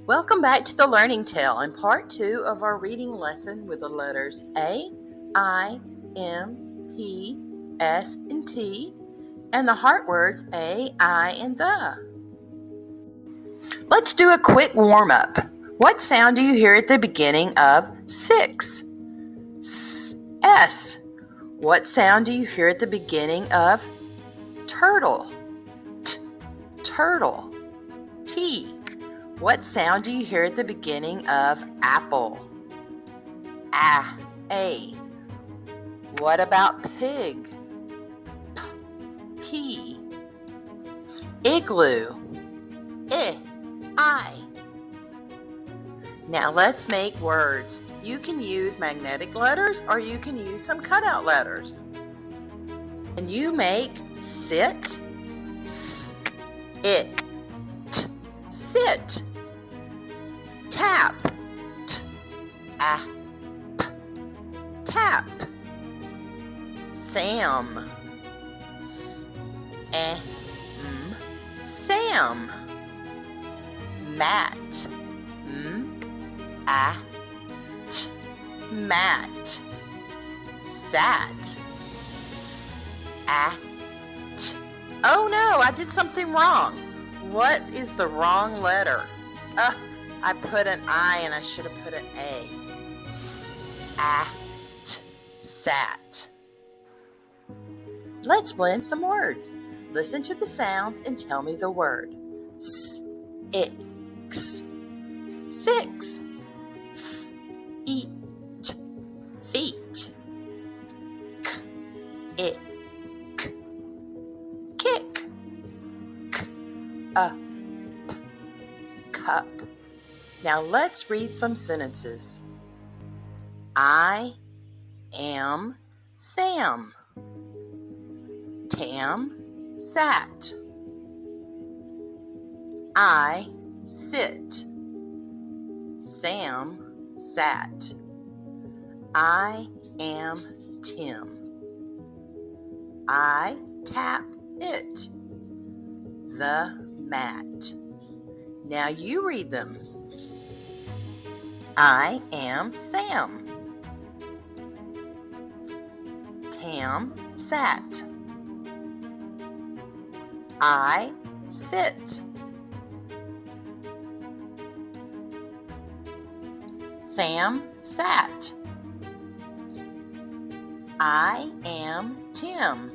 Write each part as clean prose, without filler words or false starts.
Welcome back to the Learning Tale and part 2 of our reading lesson with the letters A, I, M, P, S, and T, and the heart words A, I, and the. Let's do a quick warm-up. What sound do you hear at the beginning of 6? S. What sound do you hear at the beginning of turtle? Turtle. T. What sound do you hear at the beginning of apple? A. What about pig? P. Igloo. I. Now let's make words. You can use magnetic letters or you can use some cutout letters. And you make sit, it, sit. Tap, tap. Sam, Sam. Mat, mat. Sat, oh no, I did something wrong. What is the wrong letter? I put an I and I should have put an A. Sat. Let's blend some words. Listen to the sounds and tell me the word. X. 6. Eat. Feet. Kick. Up. Cup. Now let's read some sentences. I am Sam. Tam sat. I sit. Sam sat. I am Tim. I tap it. The mat. Now you read them. I am Sam. Tam sat. I sit. Sam sat. I am Tim.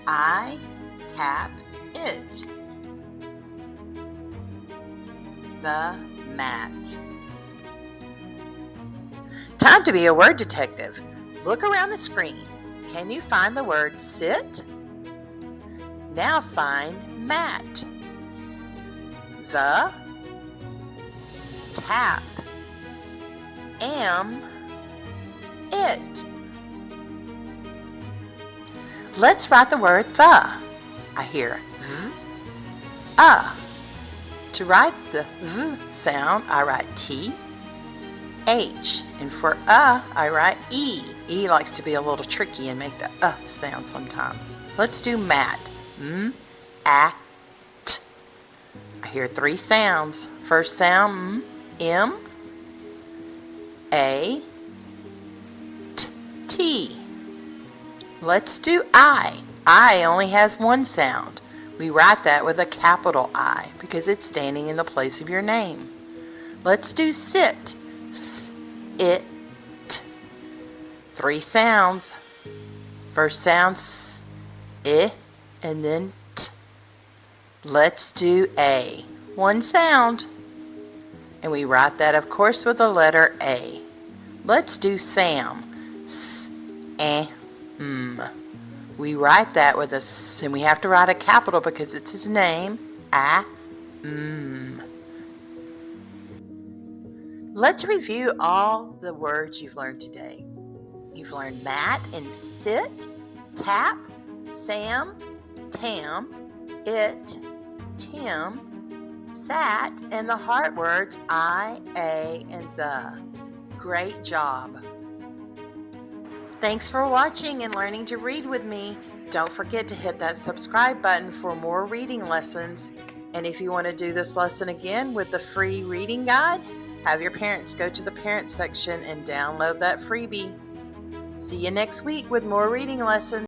I tap it. The mat. Time to be a word detective. Look around the screen. Can you find the word sit? Now find mat. The, tap, am, it. Let's write the word the. I hear v, To write the v sound, I write T, H. And for I write E. E likes to be a little tricky and make the sound sometimes. Let's do mat. T. I hear 3 sounds. First sound, M, A, T. Let's do I. I only has 1 sound. We write that with a capital I because it's standing in the place of your name. Let's do sit. S, it, 3 sounds. First sound, s, I, and then t. Let's do A. 1 sound. And we write that, of course, with the letter A. Let's do Sam. S, M. We write that with a S, and we have to write a capital because it's his name. Let's review all the words you've learned today. You've learned mat and sit, tap, Sam, Tam, it, Tim, sat, and the heart words I, A, and the. Great job. Thanks for watching and learning to read with me. Don't forget to hit that subscribe button for more reading lessons. And if you want to do this lesson again with the free reading guide, have your parents go to the parents section and download that freebie. See you next week with more reading lessons.